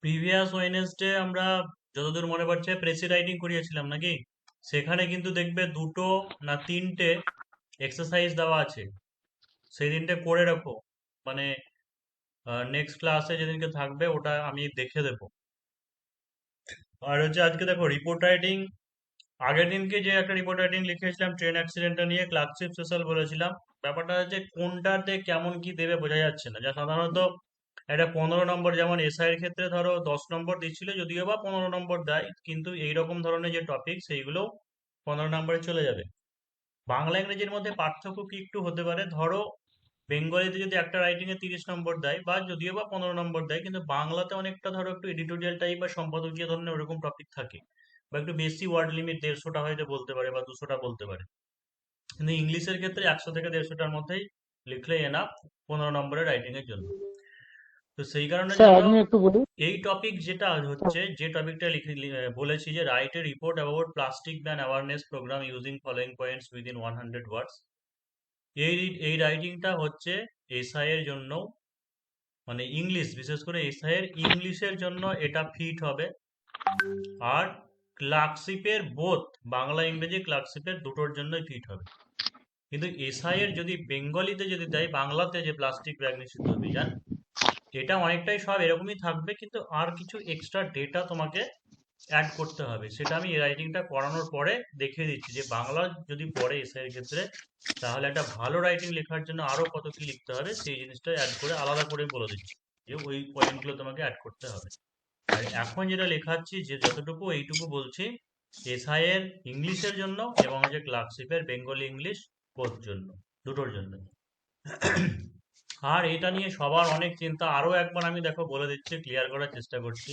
Previous Wednesday আমরা যতদূর মনে পড়ছে প্রেসি রাইটিং করিয়েছিলাম নাকি? সেখানে কিন্তু দেখবে দুটো না তিনটে এক্সারসাইজ দেওয়া আছে, সেই দিনটা করে রাখো। মানে নেক্সট ক্লাসে যেদিনকে থাকবে ওটা আমি দেখে দেবো। আর হচ্ছে আজকে দেখো রিপোর্ট রাইটিং, আগের দিনকে যে একটা রিপোর্ট রাইটিং লিখেছিলাম ট্রেন অ্যাক্সিডেন্টটা নিয়ে, ক্লার্কশিপ স্পেশাল বলেছিলাম। ব্যাপারটা হচ্ছে কোনটাতে কেমন কি দেবে বোঝা যাচ্ছে না। যা সাধারণত একটা 15 নম্বর, যেমন এসআই এর ক্ষেত্রে ধরো 10 নম্বর দিচ্ছিল, যদিও বা 15 নম্বর দেয়, কিন্তু এইরকম ধরনের যে টপিক সেইগুলো 15 নম্বরে চলে যাবে। বাংলা ইংরেজির মধ্যে পার্থক্য কি একটু হতে পারে, ধরো বেঙ্গলিতে যদি একটা রাইটিং এ 30 নম্বর দেয় বা যদিও বা 15 নম্বর দেয়, কিন্তু বাংলাতে অনেকটা ধরো একটু এডিটোরিয়াল টাইপ বা সম্পাদকীয় ধরনের ওরকম টপিক থাকে, বা একটু বেশি ওয়ার্ড লিমিট 150টা হয়তো বলতে পারে বা 200টা বলতে পারে। কিন্তু ইংলিশের ক্ষেত্রে 100 থেকে 150টার মধ্যেই লিখলেই এনাফ 15 নম্বরের রাইটিং এর জন্য। তো সেই কারণের স্যার জন্য এক মিনিট একটু বলি। এই টপিক যেটা হচ্ছে, যে টপিকটা বলেছি যে write a report about plastic ban awareness program using following points within 100 words. এই এই রাইটিংটা হচ্ছে এসআই এর জন্য, মানে ইংলিশ, বিশেষ করে এসআই এর ইংলিশের জন্য এটা ফিট হবে। আর ক্লার্কশিপের বোথ বাংলা ইংরেজি ক্লার্কশিপের দুটোর জন্যই ফিট হবে। কিন্তু এসআই এর যদি বেঙ্গলিতে যদি দেয়, বাংলাতে যে প্লাস্টিক ব্যাগ নিষিদ্ধ অভিযান, এটা অনেকটাই সব এরকমই থাকবে, কিন্তু আর কিছু এক্সট্রা ডেটা তোমাকে অ্যাড করতে হবে। সেটা আমি এই রাইটিংটা করানোর পরে দেখিয়ে দিচ্ছি যে বাংলা যদি পড়ে এসআই এর ক্ষেত্রে, তাহলে একটা ভালো রাইটিং লেখার জন্য আরো কত কি লিখতে হবে সেই জিনিসটা অ্যাড করে আলাদা করে বলে দিচ্ছি, যে ওই পয়েন্টগুলো তোমাকে অ্যাড করতে হবে। আর এখন যেটা লেখাচ্ছি, যে যতটুকু এইটুকু বলছি এসআই এর ইংলিশের জন্য এবং যে ক্লার্কশিপের বেঙ্গলি ইংলিশ বোধ জন্য, দুটোর জন্য। আর এটা নিয়ে সবার অনেক চিন্তা, আরো একবার আমি দেখো বলে দিচ্ছি, ক্লিয়ার করার চেষ্টা করছি।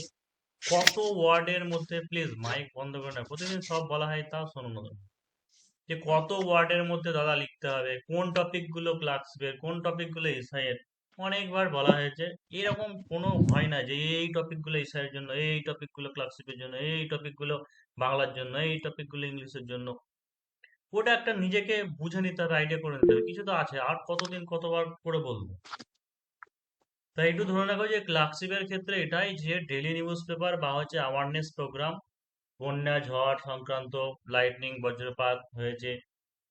কত ওয়ার্ডের মধ্যে, প্লিজ মাইক বন্ধ করে না, প্রতিদিন সব বলা হয় তাও শোনো না তুমি। যে কত ওয়ার্ডের মধ্যে দাদা লিখতে হবে, কোন টপিক গুলো ক্লার্কশিপের, কোন টপিক গুলো এসআই এর। অনেকবার বলা হয়েছে, এরকম কোনো হয় না যে এই টপিক গুলো এসআই এর জন্য, এই টপিক গুলো ক্লার্কশিপের জন্য, এই টপিক গুলো বাংলার জন্য, এই টপিক গুলো ইংলিশের জন্য। ওটা একটা নিজেকে বুঝে নিতে হবে, আইডিয়া করে নিতে হবে, কিছু তো আছে। আর কতদিন কতবার করে বলবো? তাই একটু ধরে রাখো যে ক্লার্কশিপের ক্ষেত্রে এটাই, যে ডেলি নিউজ পেপার বা হচ্ছে অ্যাওয়ারনেস প্রোগ্রাম, বন্যা ঝড় সংক্রান্ত, লাইটনিং বজ্রপাত হয়েছে,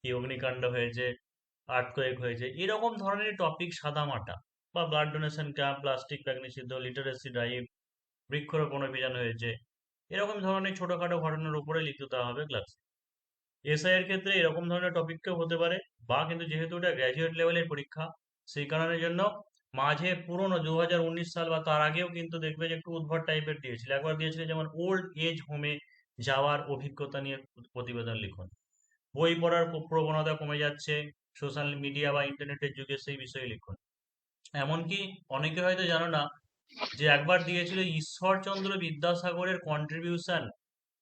কি অগ্নিকাণ্ড হয়েছে, আর্থকোয়েক হয়েছে, এরকম ধরনের টপিক সাদামাটা, বা blood donation camp, plastic bag নিষিদ্ধ, লিটারেসি ড্রাইভ, বৃক্ষরোপণ অভিযান হয়েছে, এরকম ধরনের ছোটখাটো ঘটনার উপরে লিখতে দেওয়া হবে ক্লাস। এসআই এর ক্ষেত্রে এরকম ধরনের টপিকটাও হতে পারে, বা কিন্তু যেহেতু এটা গ্র্যাজুয়েট লেভেলের পরীক্ষা, সেই কারণের জন্য মাঝে পুরনো 2019 সাল বা তার আগেও কিন্তু দেখবে যে একটু উদ্ভট টাইপের দিয়েছিল। একবার দিয়েছিল যেমন ওল্ড এজ হোমে যাওয়ার অভিজ্ঞতা নিয়ে প্রতিবেদন লিখুন, বই পড়ার প্রবণতা কমে যাচ্ছে সোশ্যাল মিডিয়া বা ইন্টারনেটের যুগে, সেই বিষয়ে লিখুন। এমনকি অনেকে হয়তো জানো না যে একবার দিয়েছিল ঈশ্বরচন্দ্র বিদ্যাসাগরের কন্ট্রিবিউশন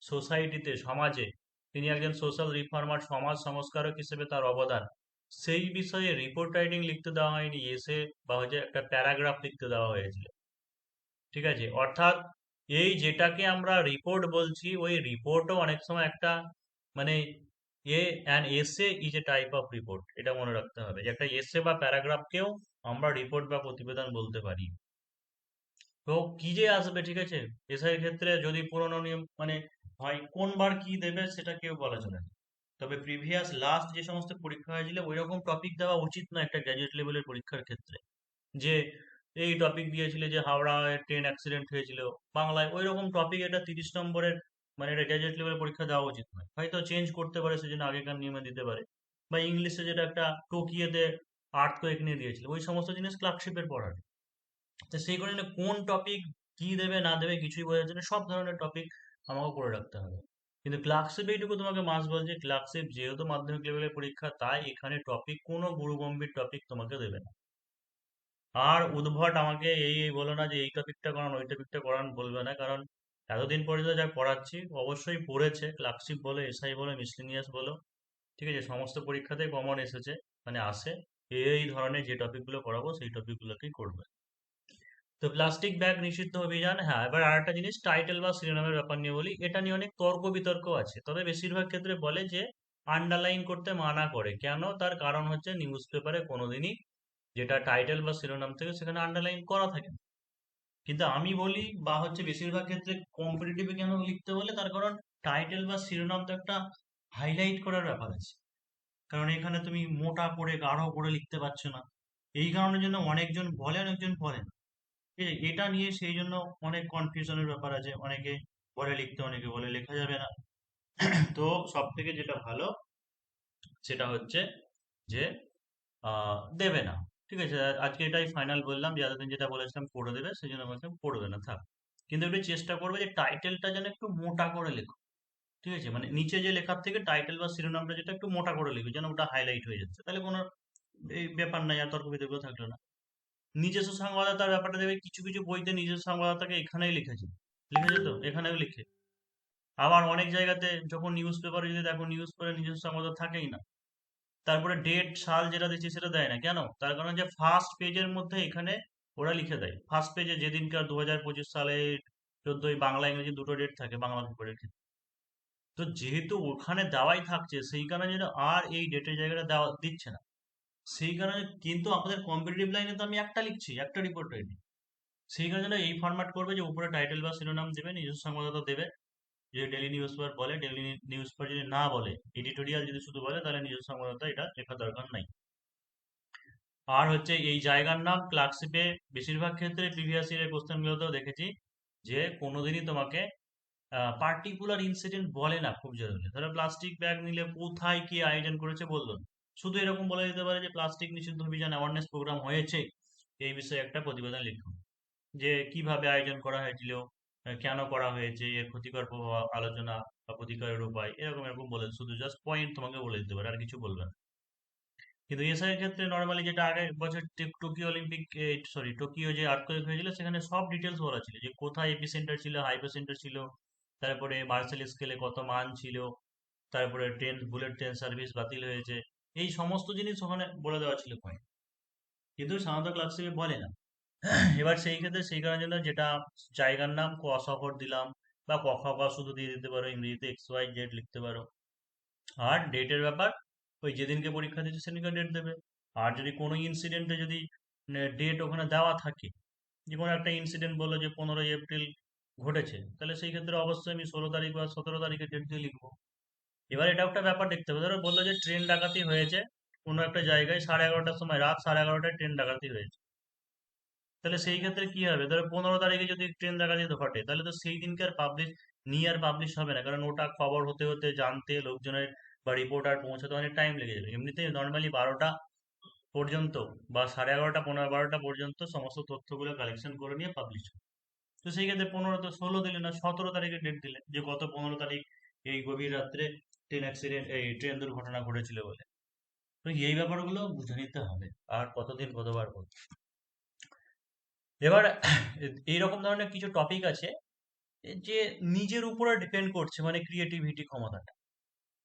সোসাইটিতে, সমাজে, তিনি একজন সোশ্যাল রিফর্মার, সমাজ সংস্কারক হিসেবে তার অবদান, সেই বিষয়ে রিপোর্ট রাইটিং লিখতে দেওয়া হয়নি, এসে বা হচ্ছে একটা প্যারাগ্রাফ লিখতে দেওয়া হয়েছিল। ঠিক আছে, অর্থাৎ এই যেটাকে আমরা রিপোর্ট বলছি, ওই রিপোর্টও অনেক সময় একটা, মানে an essay is a type of report, এটা মনে রাখতে হবে যে একটা এসে বা প্যারাগ্রাফকেও আমরা রিপোর্ট বা প্রতিবেদন বলতে পারি। তো কি যে আসবে, ঠিক আছে, এসআই এর ক্ষেত্রে যদি পুরোনো নিয়ম মানে হয়, কোনবার কি দেবে সেটা কেউ বলা চলে না। তবে প্রিভিয়াস লাস্ট যে সমস্ত পরীক্ষা হয়েছিল ওই রকম টপিক দেওয়া উচিত না একটা গ্র্যাজুয়েট লেভেলের পরীক্ষার ক্ষেত্রে। যে এই টপিক দিয়েছিল যে হাওড়ায় ট্রেন অ্যাক্সিডেন্ট হয়েছিল, বাংলায় ওই রকম টপিক এটা 30 নম্বরের, মানে এটা গ্র্যাজুয়েট লেভেলের পরীক্ষা দেওয়া উচিত নয়। হয়তো চেঞ্জ করতে পারে, সেজন্য আগেকার নিয়মে দিতে পারে। বা ইংলিশে যেটা একটা টোকিওতে আর্থকোয়েক নিয়ে দিয়েছিল, ওই সমস্ত জিনিস ক্লার্কশিপের পড়ার। তো সেই কারণে কোন টপিক কি দেবে না দেবে কিছুই বোঝার জন্য সব ধরনের টপিক আমাকে করে রাখতে হবে। কিন্তু ক্লার্কশিপ এইটুকু তোমাকে মাস বলছে, ক্লার্কশিপ যেহেতু মাধ্যমিক লেভেলের পরীক্ষা, তাই এখানে টপিক কোনো গুরুগম্ভীর টপিক তোমাকে দেবে না। আর উদ্ভট আমাকে এই এই বলো না যে এই টপিকটা করান ওই টপিকটা করান, বলবে না, কারণ এতদিন পর্যন্ত যা পড়াচ্ছি অবশ্যই পড়েছে, ক্লার্কশিপ বলো, এসআই বলো, মিসলেনিয়াস বলো, ঠিক আছে, সমস্ত পরীক্ষাতেই কমন এসেছে, মানে আসে। এই ধরনের যে টপিকগুলো পড়াবো সেই টপিকগুলোকেই করবে। তো প্লাস্টিক ব্যাগ নিষিদ্ধ অভিযান, হ্যাঁ, এবার আরেকটা জিনিস টাইটেল বা শিরোনামের ব্যাপার নিয়ে বলি। এটা নিয়ে অনেক তর্ক বিতর্ক আছে, তবে বেশিরভাগ ক্ষেত্রে বলে যে আন্ডারলাইন করতে মানা করে। কেন? তার কারণ হচ্ছে নিউজ পেপারে কোনোদিনই যেটা টাইটেল বা শিরোনাম থেকে সেখানে আন্ডারলাইন করা থাকে না। কিন্তু আমি বলি বা হচ্ছে বেশিরভাগ ক্ষেত্রে কম্পিটিটিভে কেন লিখতে বলে, তার কারণ টাইটেল বা শিরোনাম তো একটা হাইলাইট করার ব্যাপার আছে। কারণ এখানে তুমি মোটা করে গাঢ় করে লিখতে পারছো না, এই কারণের জন্য অনেকজন বলে অনেকজন বলে না। ঠিক আছে, এটা নিয়ে সেই জন্য অনেক কনফিউশনের ব্যাপার আছে, অনেকে বলে লিখতে, অনেকে বলে লেখা যাবে না। তো সব থেকে যেটা ভালো সেটা হচ্ছে যে দেবে না। ঠিক আছে, আজকে এটাই ফাইনাল বললাম যে এতদিন যেটা বলেছিলাম করে দেবে, সেই জন্য বলছিলাম পড়বে না, থাক। কিন্তু একটু চেষ্টা করবে যে টাইটেলটা যেন একটু মোটা করে লেখো। ঠিক আছে, মানে নিচে যে লেখার থেকে টাইটেল বা শিরোনামটা যেটা একটু মোটা করে লিখবে, যেন ওটা হাইলাইট হয়ে যাচ্ছে, তাহলে কোনো এই ব্যাপার নাই, আর তর্ক বিতর্ক থাকলো না। নিজস্ব সংবাদদাতার ব্যাপারটা দেবে, কিছু কিছু বইতে নিজস্ব সংবাদদাতাকে এখানেই লিখেছে, লিখেছে তো এখানেও লিখে। আবার অনেক জায়গাতে যখন নিউজ পেপারে যদি দেখো, নিউজ পেপারে নিজস্ব সংবাদদাতা থাকেই না। তারপরে ডেট সাল যেটা দিচ্ছে সেটা দেয় না, কেন? তার কারণ যে ফার্স্ট পেজের মধ্যে এখানে ওরা লিখে দেয়, ফার্স্ট পেজে যেদিনকার 2025 সালে 14ই বাংলা ইংরেজি দুটো ডেট থাকে বাংলা পেপারের ক্ষেত্রে। তো যেহেতু ওখানে দেওয়াই থাকছে, সেই কারণে যেন আর এই ডেটের জায়গাটা দেওয়া দিচ্ছে না, সেই কারণে। কিন্তু আমাদের কম্পিটিটিভ লাইনে তো আমি একটা লিখছি, একটা রিপোর্ট তৈরি, সেই কারণে এই ফরম্যাট করবে যে উপরে টাইটেল বা শিরোনাম দেবে, নিজস্ব সংবাদদাতা দেবে। যদি ডেইলি নিউজ পেপার বলে ডেইলি নিউজ পেপার, যদি না বলে এডিটোরিয়াল যদি শুধু বলে, তাহলে নিজস্ব সংবাদদাতা এটা লেখার দরকার নাই। আর হচ্ছে এই জায়গার নাম ক্লার্কশিপে বেশিরভাগ ক্ষেত্রে প্রিভিয়াস ইয়ারের কোশ্চেনগুলোতেও দেখেছি যে কোনোদিনই তোমাকে পার্টিকুলার ইনসিডেন্ট বলে না। খুব জরুরি, ধরো প্লাস্টিক ব্যাগ নিলে কোথায় কি আয়োজন করেছে বললো না। শুধু এরকম বলে দিতে পারে যে প্লাস্টিক নিষিদ্ধ অভিযান অ্যাওয়ারনেস প্রোগ্রাম হয়েছে, এই বিষয়ে একটা প্রতিবেদন লিখুন, যে কিভাবে আয়োজন করা হয়েছিল, কেন করা হয়েছে, এর ক্ষতিকর প্রভাব আলোচনা বা প্রতিকারের উপায়, এরকম এরকম বলে শুধু জাস্ট পয়েন্ট তোমাকে বলে দিতে পারে, আর কিছু বলবে না। কিন্তু এসআই এর ক্ষেত্রে নর্মালি যেটা আগের বছর টোকিও অলিম্পিক, সরি টোকিও যে আর্থকোয়েক হয়েছিল, সেখানে সব ডিটেলস বলা ছিল, যে কোথায় এপিসেন্টার ছিল, হাইপোসেন্টার ছিল, তারপরে মার্শাল স্কেলে কত মান ছিল, তারপরে ট্রেন বুলেট ট্রেন সার্ভিস বাতিল হয়েছে, এই সমস্ত জিনিস ওখানে বলে দেওয়া ছিল পয়েন্ট। কিন্তু সাধারণত ক্লাসে বলে না। এবার সেই ক্ষেত্রে সেই কারণের জন্য যেটা জায়গার নাম ক সফর দিলাম, বা ক খ গ শুধু দিয়ে দিতে পারো, ইংরেজিতে এক্স ওয়াই জেড লিখতে পারো। আর ডেটের ব্যাপার, ওই যেদিনকে পরীক্ষা দিচ্ছে সেদিনকে ডেট দেবে। আর যদি কোনো ইনসিডেন্টে যদি ডেট ওখানে দেওয়া থাকে, যে কোনো একটা ইনসিডেন্ট বললো যে 15ই এপ্রিল ঘটেছে, তাহলে সেই ক্ষেত্রে অবশ্যই আমি 16 তারিখ বা 17 তারিখের ডেট দিয়ে লিখবো। এবার এটা একটা ব্যাপার দেখতে হবে, ধরো বললো যে ট্রেন ডাকাতি হয়েছে কোনো একটা জায়গায় 11:30টার সময়, রাত 11:30টায় ট্রেন ডাকাতি হয়েছে, তাহলে সেই ক্ষেত্রে কি হবে? ধরো 15 তারিখে যদি ট্রেন ডাকাতি ঘটে, তাহলে তো সেই দিনকে আর পাবলিশ নিয়ে আর পাবলিশ হবে না, কারণ ওটা খবর হতে হতে জানতে লোকজনের বা রিপোর্টার পৌঁছাতে অনেক টাইম লেগে যাবে। এমনিতেই নর্মালি 12টা পর্যন্ত বা 11:30 15 12টা পর্যন্ত সমস্ত তথ্যগুলো কালেকশন করে নিয়ে পাবলিশ হয়। তো সেই ক্ষেত্রে 15 তো 16 দিলে না, 17 তারিখে ডেট দিলে, যে গত 15 তারিখ এই গভীর রাত্রে ট্রেন অ্যাক্সিডেন্ট, এই ট্রেন দুর্ঘটনা ঘটেছিল বলে। তো এই ব্যাপারগুলো বুঝে নিতে হবে, আর কতদিন কতবার বলবো। এবার এইরকম ধরনের কিছু টপিক আছে যে নিজের উপরে ডিপেন্ড করছে, মানে ক্রিয়েটিভিটি ক্ষমতাটা।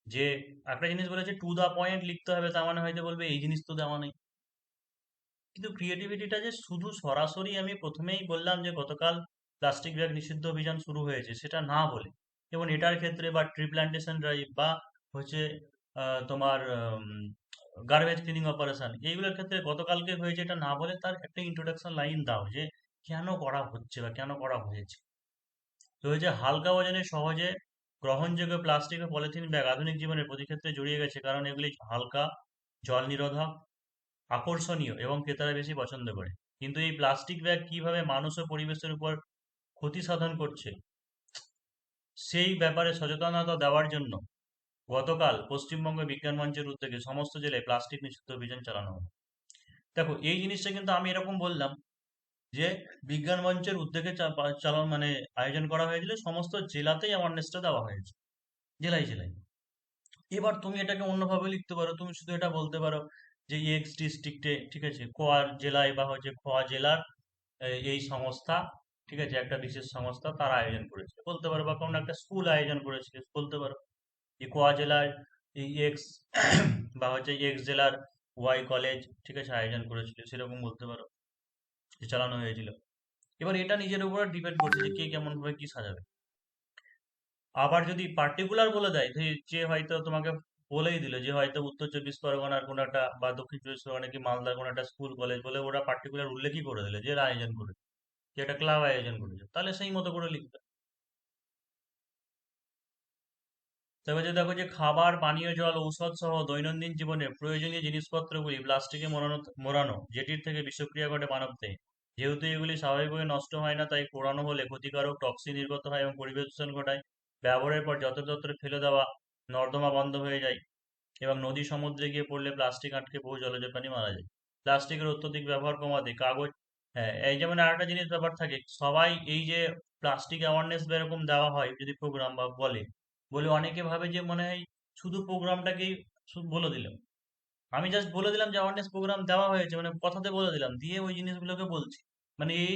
যে একটা জিনিস বলেছে টু দা পয়েন্ট লিখতে হবে, তার মানে হয়তো বলবে এই জিনিস তো দেওয়া নেই। কিন্তু ক্রিয়েটিভিটিটা যে শুধু সরাসরি, আমি প্রথমেই বললাম যে গতকাল প্লাস্টিক ব্যাগ নিষিদ্ধ অভিযান শুরু হয়েছে, সেটা না বলে, যেমন এটার ক্ষেত্রে বা ট্রি প্ল্যান্টেশন ড্রাইভ বা হচ্ছে তোমার গার্বেজ ক্লিনিং অপারেশন, এইগুলোর ক্ষেত্রে গতকালকে হয়েছে এটা না বলে তার একটা ইন্ট্রোডাকশন লাইন দাও, যে কেন করা হচ্ছে বা কেন করা হয়েছে। তো এই যে হালকা ওজনে সহজে গ্রহণযোগ্য প্লাস্টিক ও পলিথিন ব্যাগ আধুনিক জীবনের প্রতি ক্ষেত্রে জড়িয়ে গেছে, কারণ এগুলি হালকা, জল নিরোধক, আকর্ষণীয় এবং ক্রেতারা বেশি পছন্দ করে। কিন্তু এই প্লাস্টিক ব্যাগ কিভাবে মানুষ ও পরিবেশের উপর ক্ষতি সাধন করছে, সেই ব্যাপারে সচেতনতা দেওয়ার জন্য গতকাল পশ্চিমবঙ্গ বিজ্ঞান মঞ্চের উদ্যোগে সমস্ত জেলায় প্লাস্টিক নিষিদ্ধ অভিযান চালানো হয়। দেখো এই জিনিসটা কিন্তু আমি এরকম বললাম যে বিজ্ঞান মঞ্চের উদ্যোগে চালান মানে আয়োজন করা হয়েছিল, সমস্ত জেলাতেই অ্যাওয়ারনেসটা দেওয়া হয়েছে, জেলায় জেলায়। এবার তুমি এটাকে অন্যভাবে লিখতে পারো, তুমি শুধু এটা বলতে পারো যে এক্স ডিস্ট্রিক্টে, ঠিক আছে, কোয়া জেলায় বা হচ্ছে খোয়া জেলার এই সংস্থা, ঠিক আছে, একটা বিশেষ সংস্থা তারা আয়োজন করেছে বলতে পারো, বা কোনো একটা স্কুল আয়োজন করেছে বলতে পারো, যে কোয়া জেলার এই এক্স বা হচ্ছে এক্স জেলার ওয়াই কলেজ, ঠিক আছে, আয়োজন করেছিল, সেরকম বলতে পারো যে চালানো হয়েছিল। এবার এটা নিজের উপর ডিপেন্ড করছে যে কে কেমন ভাবে কি সাজাবে। আবার যদি পার্টিকুলার বলে দেয়, যে হয়তো তোমাকে বলেই দিল যে হয়তো উত্তর 24 পরগনার কোনো একটা বা দক্ষিণ 24 পরগনা কি মালদার কোনো একটা স্কুল কলেজ বলে, ওরা পার্টিকুলার উল্লেখই করে দিলে যে এরা আয়োজন করে, যে একটা ক্লাব আয়োজন করেছে, তাহলে সেই মতো করে লিখবে। তবে যে দেখো যে খাবার, পানীয় জল, ঔষধ সহ দৈনন্দিন জীবনের প্রয়োজনীয় জিনিসপত্রগুলি প্লাস্টিকে মোড়ানো মোড়ানো, যেটির থেকে বিষক্রিয়া ঘটে মানবদেহে। যেহেতু এগুলি স্বাভাবিকভাবে নষ্ট হয় না, তাই পোড়ানো হলে ক্ষতিকারক টক্সিন নির্গত হয় এবং পরিবেশ দূষণ ঘটায়। ব্যবহারের পর যত্রতত্র ফেলে দেওয়া, নর্দমা বন্ধ হয়ে যায় এবং নদী সমুদ্রে গিয়ে পড়লে প্লাস্টিক আটকে বহু জলজ প্রাণী মারা যায়। প্লাস্টিকের অত্যধিক ব্যবহার কমাতে কাগজ, হ্যাঁ এই যেমন আরেকটা জিনিস ব্যাপার থাকে, সবাই এই যে প্লাস্টিক অ্যাওয়ারনেস বা এরকম দেওয়া হয় যদি প্রোগ্রাম বা বলে, বলে অনেকে ভাবে যে মনে হয় শুধু প্রোগ্রামটাকেই বলে দিলাম, আমি জাস্ট বলে দিলাম যে অ্যাওয়ারনেস প্রোগ্রাম দেওয়া হয়েছে, মানে কথাতে বলে দিলাম, দিয়ে ওই জিনিসগুলোকে বলছি, মানে এই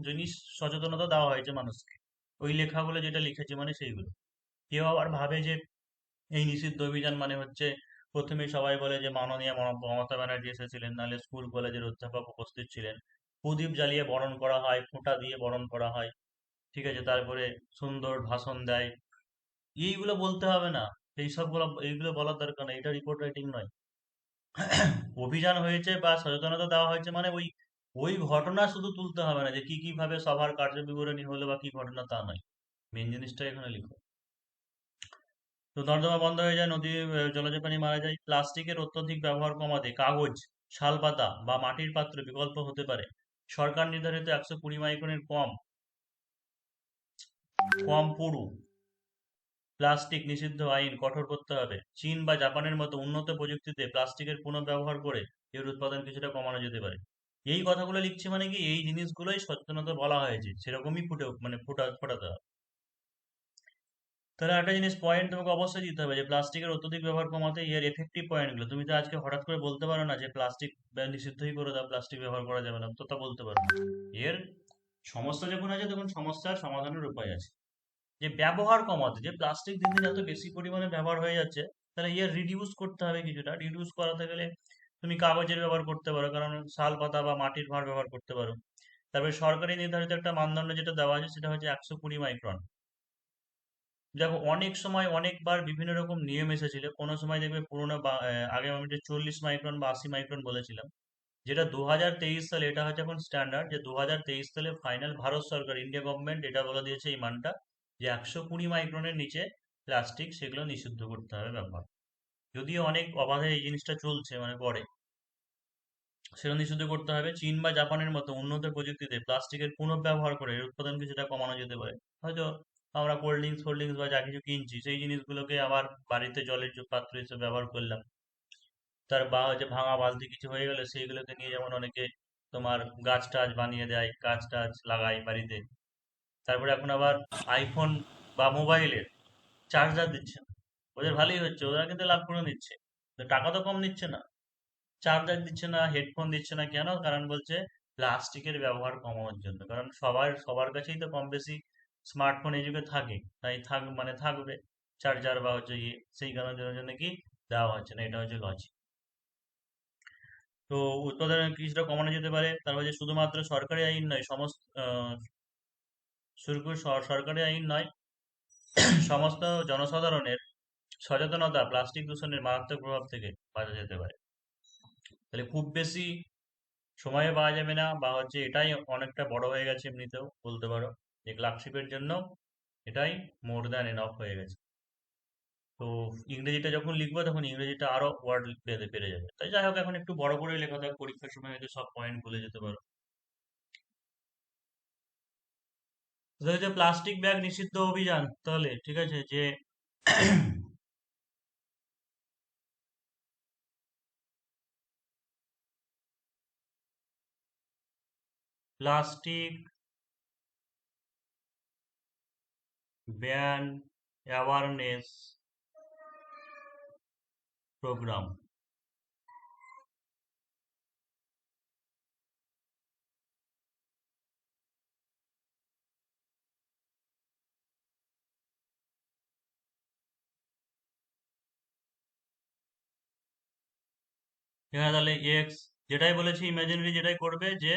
জিনিস সচেতনতা দেওয়া হয়েছে মানুষকে, ওই লেখাগুলো যেটা লিখেছে মানে সেইগুলো। কেউ আবার ভাবে যে এই নিষিদ্ধ অভিযান মানে হচ্ছে, প্রথমেই সবাই বলে যে মাননীয় মমতা ব্যানার্জি এসেছিলেন, নাহলে স্কুল কলেজের অধ্যাপক উপস্থিত ছিলেন, প্রদীপ জ্বালিয়ে বরণ করা হয়, ফোঁটা দিয়ে বরণ করা হয়, ঠিক আছে, তারপরে সুন্দর ভাষণ দেয়, এইগুলো বলতে হবে না, এইগুলো বলার দরকার নেই, এটা রিপোর্ট রাইটিং নয়। অভিযান হয়েছে বা সচেতনতা দেওয়া হয়েছে মানে ওই ওই ঘটনা শুধু তুলতে হবে না, যে কি কি ভাবে সভার কার্য বিবরণী হলো বা কি ঘটনা, তা নয়, মেন জিনিসটা এখানে লিখো। তো নর্দমা বন্ধ হয়ে যায়, নদী জলজ প্রাণী মারা যায়। প্লাস্টিকের অত্যধিক ব্যবহার কমাতে কাগজ, শালপাতা বা মাটির পাত্র বিকল্প হতে পারে। সরকার নির্ধারিত 120 মাইক্রনের কম কম পুরু প্লাস্টিক নিষিদ্ধ আইন কঠোর করতে হবে। চীন বা জাপানের মতো উন্নত প্রযুক্তিতে প্লাস্টিকের পুনঃব্যবহার করে এর উৎপাদন কিছুটা কমানো যেতে পারে। এই কথাগুলো লিখছি মানে কি, এই জিনিসগুলোই সচেতনতা বলা হয়েছে, সেরকমই ফোটাতে হবে। তাহলে একটা জিনিস পয়েন্ট তোমাকে অবশ্যই দিতে হবে, যে প্লাস্টিকের অত্যধিক ব্যবহার কমাতে এর এফেক্টিভ পয়েন্টগুলো, তুমি তো আজকে হঠাৎ করে বলতে পারো না যে প্লাস্টিক নিষিদ্ধই করে দাও, প্লাস্টিক ব্যবহার করা যাবে না, তো তা বলতে পারো না। এর সমস্যা যখন আছে তখন সমস্যার সমাধানের উপায় আছে। যে ব্যবহার কমাতে, যে প্লাস্টিক দিন দিন এত বেশি পরিমাণে ব্যবহার হয়ে যাচ্ছে, তাহলে এর রিডিউস করতে হবে কিছুটা। রিডিউস করাতে গেলে তুমি কাগজের ব্যবহার করতে পারো, কারণ শাল পাতা বা মাটির ভাঁড় ব্যবহার করতে পারো। তারপরে সরকারি নির্ধারিত একটা মানদণ্ড যেটা দেওয়া আছে সেটা হচ্ছে 120 মাইক্রন। দেখো অনেক সময় অনেকবার বিভিন্ন রকম নিয়ম এসেছিল, কোনো সময় দেখবে পুরোনো আগে আমি যে 40 মাইক্রন বা 80 মাইক্রন বলেছিলাম, যেটা 2023 সালে, এটা হচ্ছে এখন স্ট্যান্ডার্ড, যে 2023 সালে ফাইনাল ভারত সরকার, ইন্ডিয়া গভর্নমেন্ট এটা বলে দিয়েছে এই মানটা, যে 120 মাইক্রনের নিচে প্লাস্টিক সেগুলো নিষিদ্ধ করতে হবে ব্যবহার। যদিও অনেক অবাধে এই জিনিসটা চলছে মানে পরে, সেটা নিষিদ্ধ করতে হবে। চীন বা জাপানের মতো উন্নত প্রযুক্তিতে প্লাস্টিকের পুনঃব্যবহার করে এর উৎপাদন কিছুটা কমানো যেতে পারে। হয়তো আমরা কোল্ড ড্রিঙ্কস বা যা কিছু কিনছি সেই জিনিসগুলোকে আবার বাড়িতে জলের যে পাত্র হিসেবে ব্যবহার করলাম, তার বা হচ্ছে ভাঙা বালতি কিছু হয়ে গেলে সেইগুলোকে নিয়ে যেমন অনেকে তোমার গাছ টাছ বানিয়ে দেয়, গাছ টাছ লাগায় বাড়িতে। তারপরে এখন আবার আইফোন বা মোবাইলের চার্জার দিচ্ছে না, ওদের ভালোই হচ্ছে, ওরা কিন্তু লাভ করে নিচ্ছে, তো টাকা তো কম নিচ্ছে না। চার্জার দিচ্ছে না, হেডফোন দিচ্ছে না, কেন? কারণ বলছে প্লাস্টিকের ব্যবহার কমানোর জন্য, কারণ সবার কাছেই তো কম বেশি স্মার্টফোন এই যুগে থাকে, তাই মানে থাকবে চার্জার বা হচ্ছে ইয়ে, সেই কারণের জন্য কি দেওয়া হচ্ছে না, এটা হচ্ছে লজিক। তো উৎপাদনের কিছুটা কমানো যেতে পারে। তারপর যে শুধুমাত্র সরকারি আইন নয়, সরকারি আইন নয়, সমস্ত জনসাধারণের সচেতনতা প্লাস্টিক দূষণের মারাত্মক প্রভাব থেকে বাঁচা যেতে পারে। তাহলে খুব বেশি সময়ে পাওয়া যাবে না, বা হচ্ছে এটাই অনেকটা বড় হয়ে গেছে, এমনিতেও বলতে পারো যে ক্লার্কশিপের জন্য এটাই মোর দ্যান এনাফ হয়ে গেছে। তো ইংরেজিটা যখন লিখবো তখন ইংরেজিটা আরো ওয়ার্ড বেড়ে বেড়ে যাবে, তাই যাই হোক এখন একটু বড় করে লেখা থাক, পরীক্ষার সময় হয়তো সব পয়েন্ট ভুলে যেতে পারো। যে প্লাস্টিক ব্যাগ নিষিদ্ধ অভিযান, তাহলে ঠিক আছে যে প্লাস্টিক ব্যান অ্যাওয়ারনেস প্রোগ্রাম। এখানে তাহলে এক্স, যেটাই বলেছি ইমাজিনারি যেটাই করবে, যে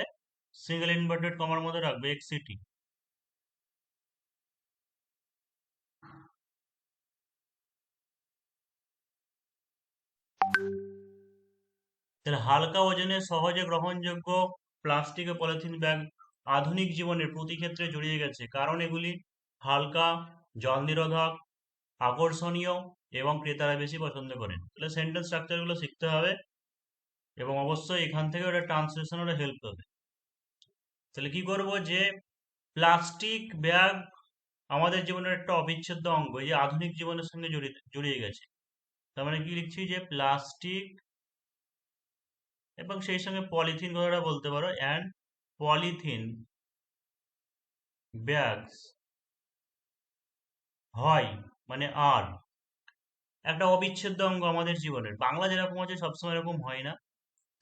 সিঙ্গেল ইনভার্টেড কমার মধ্যে রাখবে এক্স সিটি। তাহলে হালকা ওজনে সহজে গ্রহণযোগ্য প্লাস্টিক ও পলিথিন ব্যাগ আধুনিক জীবনের প্রতি ক্ষেত্রে জড়িয়ে গেছে, কারণ এগুলি হালকা, জল নিরোধক, আকর্ষণীয় এবং ক্রেতারা বেশি পছন্দ করেন। তাহলে সেন্টেন্স স্ট্রাকচারগুলো শিখতে হবে এবং অবশ্যই এখান থেকে ওটা ট্রান্সলেশনেরও হেল্প হবে। তাহলে কি করব, যে প্লাস্টিক ব্যাগ আমাদের জীবনের একটা অবিচ্ছেদ্য অঙ্গ, এই যে আধুনিক জীবনের সঙ্গে জড়িয়ে গেছে। তার মানে কি লিখছি, যে প্লাস্টিক এবং সেই সঙ্গে পলিথিন কথাটা বলতে পারো, অ্যান্ড পলিথিন ব্যাগস হয় মানে আর একটা অবিচ্ছেদ্য অঙ্গ আমাদের জীবনের। বাংলা যেরকম আছে সবসময় এরকম হয় না,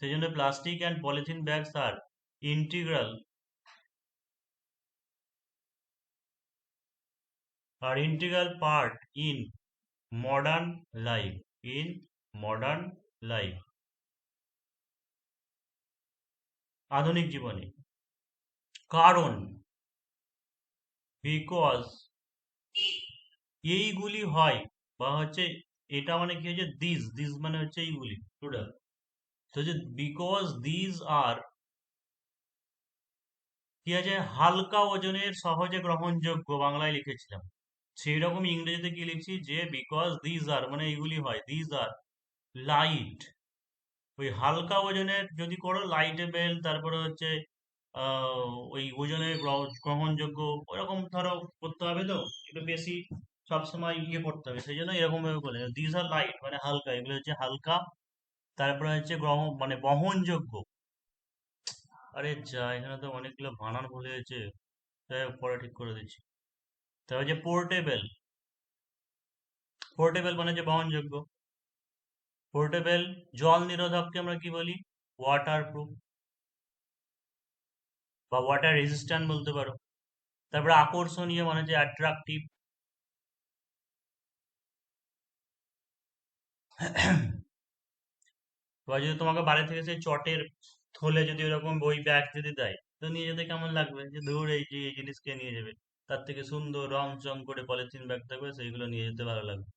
সেই জন্য plastic and polythene bags are integral part in modern life, in modern life, আধুনিক জীবনে। কারণ, বিকজ এইগুলি হয়, বা হচ্ছে এটা মানে কি হচ্ছে, দিস মানে হচ্ছে এইগুলি টোটাল। তো যে বিকজ দিস আর কি আছে, হালকা ওজনের, সহজে গ্রহণযোগ্য, বাংলায় লিখেছিলাম। সেই রকম ইংরেজিতে কি লিখছি, যে বিকজ দিস আর মানে এইগুলি হয়, দিস আর লাইট, ওই হালকা ওজনের যদি করো লাইটেবল, তারপরে হচ্ছে ওই ওজনের গ্রহণযোগ্য, ওরকম ধরো করতে হবে, তো একটু বেশি সবসময় ইয়ে করতে হবে, সেই জন্য এরকম ভাবে বলে দিস আর লাইট মানে হালকা, এগুলো হচ্ছে হালকা, তারপরে হচ্ছে মানে বহনযোগ্য। আরে যা, এখানে তো অনেকগুলো বানান ভুলে গেছে, যাই হোক, পরে ঠিক করে দিচ্ছি। তারপর হচ্ছে পোর্টেবল, পোর্টেবল মানে যে বহনযোগ্য। পোর্টেবল, জল নিরোধককে আমরা কি বলি, ওয়াটার প্রুফ বা ওয়াটার রেজিস্ট্যান্ট বলতে পারো। তারপরে আকর্ষণীয় মানে যে অ্যাট্রাকটিভ। এবার যদি তোমাকে বাড়ি থেকে সেই চটের থলে যদি ওরকম বই ব্যাগ যদি দেয়, তো নিয়ে যেতে কেমন লাগবে, যে ধুর এই যে এই জিনিস কে নিয়ে যাবে, তার থেকে সুন্দর রং চং করে পলিথিন ব্যাগ থাকবে, সেইগুলো নিয়ে যেতে ভালো লাগবে।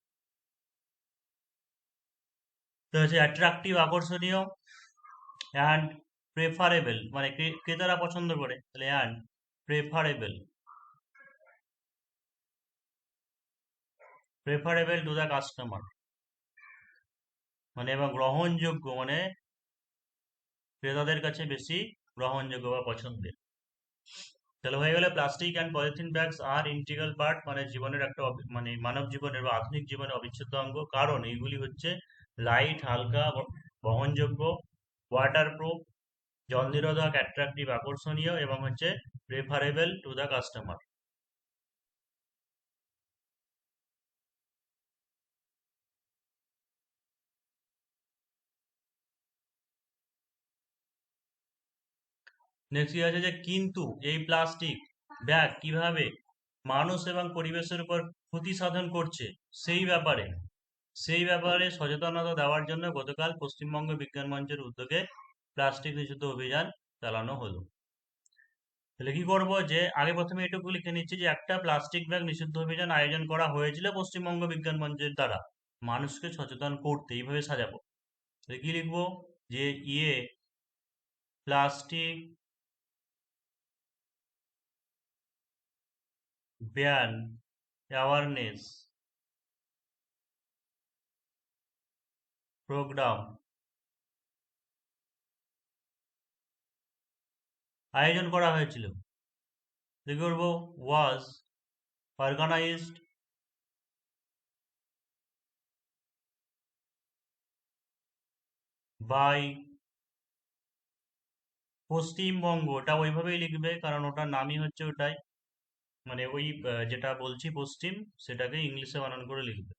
তো হচ্ছে অ্যাট্রাকটিভ, আকর্ষণীয়, অ্যান্ড প্রেফারেবল মানে ক্রেতারা পছন্দ করে, তাহলে and preferable, preferable to the customer মানে, এবং গ্রহণযোগ্য মানে ক্রেতাদের কাছে বেশি গ্রহণযোগ্য বা পছন্দের। তাহলে হয়ে গেলে plastic and polythene bags are integral part, মানে জীবনের একটা মানে মানব জীবনের বা আধুনিক জীবনের অবিচ্ছেদ্য অঙ্গ, কারণ এইগুলি হচ্ছে লাইট, হালকা, বহনযোগ্য, ওয়াটার প্রুফ, জল নিরোধক, অ্যাট্রাকটিভ, আকর্ষণীয়, এবং হচ্ছে preferable to the customer. Next আছে যে কিন্তু এই প্লাস্টিক ব্যাগ কিভাবে মানুষ এবং পরিবেশের উপর ক্ষতি সাধন করছে, সেই ব্যাপারে সচেতনতা দেওয়ার জন্য গতকাল পশ্চিমবঙ্গ বিজ্ঞান মঞ্চের উদ্যোগে প্লাস্টিক নিষিদ্ধ অভিযান চালানো হলো। তাহলে কি করবো, যে আগে প্রথমে এটুকু লিখে নিচ্ছি, যে একটা প্লাস্টিক ব্যাগ নিষিদ্ধ অভিযান আয়োজন করা হয়েছিল পশ্চিমবঙ্গ বিজ্ঞান মঞ্চের দ্বারা মানুষকে সচেতন করতে, এইভাবে সাজাবো। তাহলে কি লিখবো, যে প্লাস্টিক ব্যান অ্যাওয়ারনেস প্রোগ্রাম আয়োজন করা হয়েছিল। কি করব, ওয়াজ অর্গানাইজড বাই পশ্চিমবঙ্গ, ওটা ওইভাবেই লিখবে, কারণ ওটার নামই হচ্ছে ওটাই, মানে ওই যেটা বলছি পশ্চিম, সেটাকে ইংলিশে বানান করে লিখবে।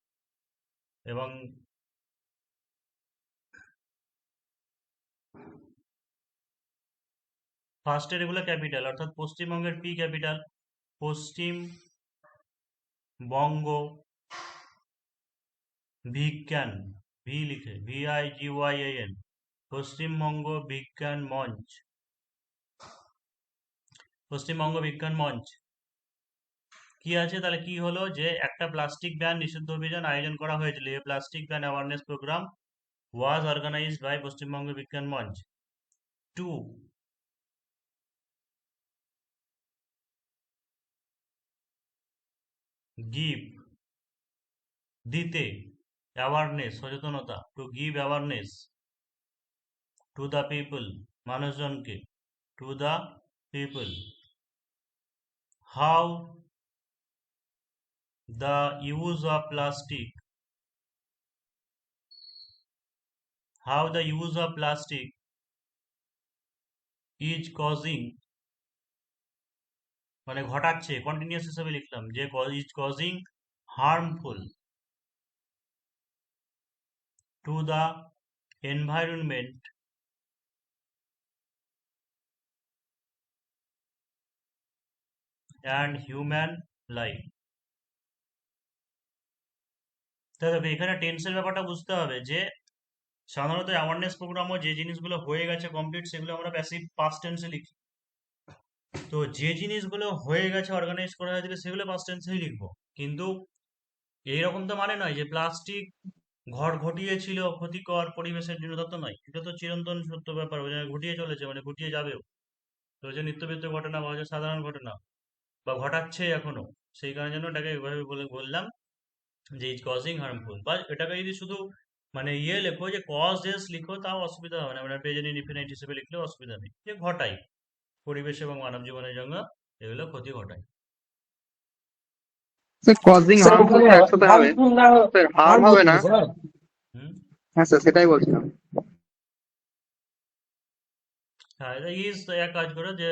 এবং ফার্স্টের এগুলো ক্যাপিটাল, অর্থাৎ পশ্চিমবঙ্গের পি ক্যাপিটাল, পশ্চিমবঙ্গ বিজ্ঞান, ভি লিখে, VIGYAN, পশ্চিমবঙ্গ বিজ্ঞান মঞ্চ, পশ্চিমবঙ্গ বিজ্ঞান মঞ্চ। কি আছে তাহলে, কি হলো, যে একটা প্লাস্টিক ব্যান নিষিদ্ধ অভিযান আয়োজন করা হয়েছিল, এই plastic ban awareness program was organised by Paschimbanga Bigyan Mancha to give, দিতে, অ্যাওয়ারনেস, সচেতনতা, to give awareness to the people, মানুষজনকে, to the people, how the use of plastic, how the use of plastic is causing, মানে ঘটাচ্ছে, continuous হিসেবে লিখলাম যে is causing harmful to the environment and human life. তাহলে দেখো এখানে টেন্সের ব্যাপারটা বুঝতে হবে যে সাধারণত অ্যাওয়ারনেস প্রোগ্রামও যে জিনিসগুলো হয়ে গেছে কমপ্লিট সেগুলো আমরা প্যাসিভ পাস্ট টেন্সে লিখি। তো যে জিনিসগুলো হয়ে গেছে অর্গানাইজ করা হয়েছিল সেগুলো পাস্ট টেন্সেই লিখবো। কিন্তু এইরকম তো মানে নয় যে প্লাস্টিক ঘটিয়েছিল ক্ষতিকর পরিবেশের জন্য, তা তো নয়। এটা তো চিরন্তন সত্য ব্যাপার, ওই জায়গায় ঘটিয়ে চলেছে মানে ঘটিয়ে যাবেও। তো যে নিত্যবিত্ত ঘটনা বা হচ্ছে সাধারণ ঘটনা বা ঘটাচ্ছে এখনো, সেই কারণের জন্য এটাকে এভাবে বললাম যে ইজ কজিং হার্মফুল। বা এটাকে যদি শুধু মানে লেখো যে কজেস লিখো তাও অসুবিধা হবে না, মানে প্রেজেন্ট ইনডিফিনাইট হিসেবে লিখলেও অসুবিধা নেই, যে ঘটাই, পরিবেশ এবং মানব জীবনের জন্য এগুলো ক্ষতি ঘটায়। স্যার কজিং হার্মফুল তো একসাথে হবে, স্যার হার্ম হবে না। হুম। হ্যাঁ স্যার, সেটাই বলছিলাম। হ্যাঁ, এটা ইজ এক কাজ করে যে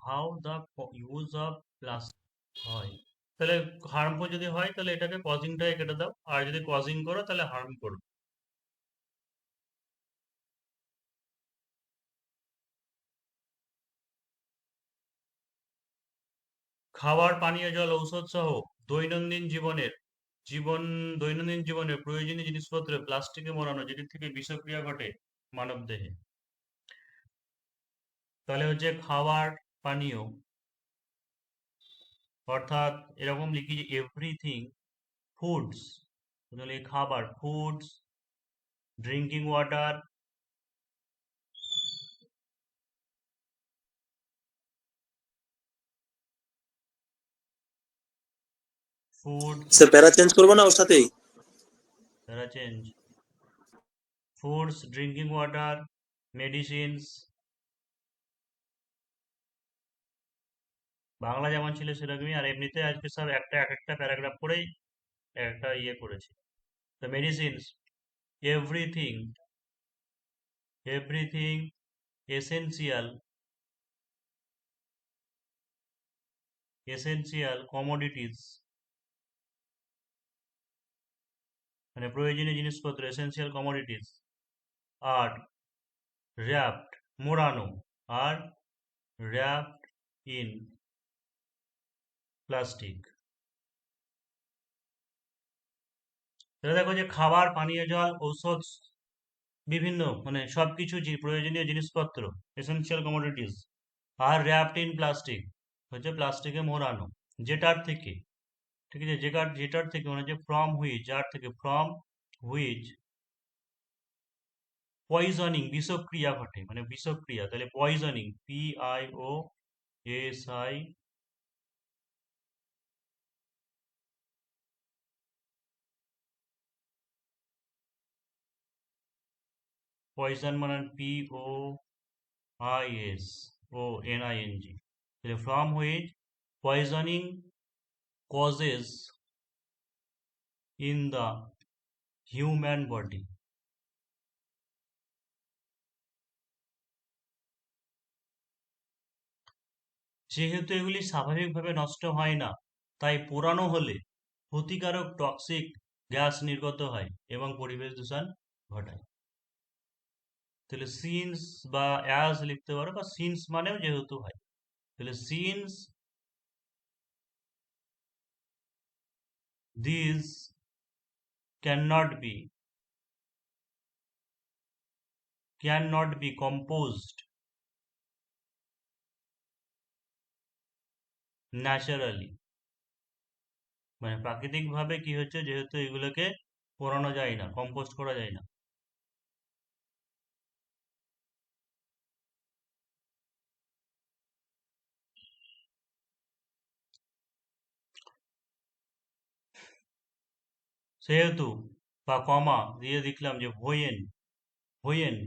how the use of plastic হয়, তাহলে হার্মফুল যদি হয় তাহলে এটাকে কজিংটাই কেটে দাও, আর যদি কজিং করো তাহলে হার্ম করো। খাবার, পানীয় জল, ঔষধ সহ দৈনন্দিন জীবনের জীবন দৈনন্দিন জীবনের প্রয়োজনীয় জিনিসপত্র প্লাস্টিকে মোড়ানো, যেটির থেকে বিষক্রিয়া ঘটে মানব দেহে। তাহলে হচ্ছে খাবার, পানীয়, অর্থাৎ এরকম লিখি যে এভরিথিং, ফুডস, তাহলে খাবার foods, drinking water, food, sir প্যারা চেঞ্জ করবো না ওর সাথেই? তারা change, foods, drinking water, medicines, Bangla যেমন ছিল সেরকমই, আর এমনিতে আজকে সব একটা এক একটা প্যারাগ্রাফ করেই একটা করেছি। তো medicines, everything, everything essential, essential commodities, মানে প্রয়োজনীয় জিনিসপত্র, এসেনশিয়াল কমোডিটিস। আর র্যাপড, মোড়ানো, আর র্যাপড ইন প্লাস্টিক। তাহলে দেখো যে খাবার, পানীয় জল, ঔষধ, বিভিন্ন মানে সবকিছু প্রয়োজনীয় জিনিসপত্র, essential commodities, are wrapped in plastic, হচ্ছে প্লাস্টিকে মোড়ানো, যেটার থেকে, ঠিক আছে, যেটার থেকে মানে যে ফ্রম হুইচ, যার থেকে, ফ্রম হুইচ পয়জনিং, বিষক্রিয়া ঘটে, মানে বিষক্রিয়া, তাহলে পয়জনিং, PIOSI, পয়জন মানে POISONING, তাহলে from which poisoning causes in the human body. যেহেতু এগুলি স্বাভাবিকভাবে নষ্ট হয় না, তাই পোড়ানো হলে ক্ষতিকারক টক্সিক গ্যাস নির্গত হয় এবং পরিবেশ দূষণ ঘটায়। তাহলে সিন্স বা অ্যাজ লিখতে পারো, বা সিন্স মানেও যেহেতু হয়, তাহলে since this cannot be cannot be composed naturally, মানে প্রাকৃতিক ভাবে কি হচ্ছে, যেহেতু এগুলোকে পোড়ানো যায় না, কম্পোস্ট করা যায় না। সেহেতু বা কমা দিয়ে লিখলাম যে হোয়েন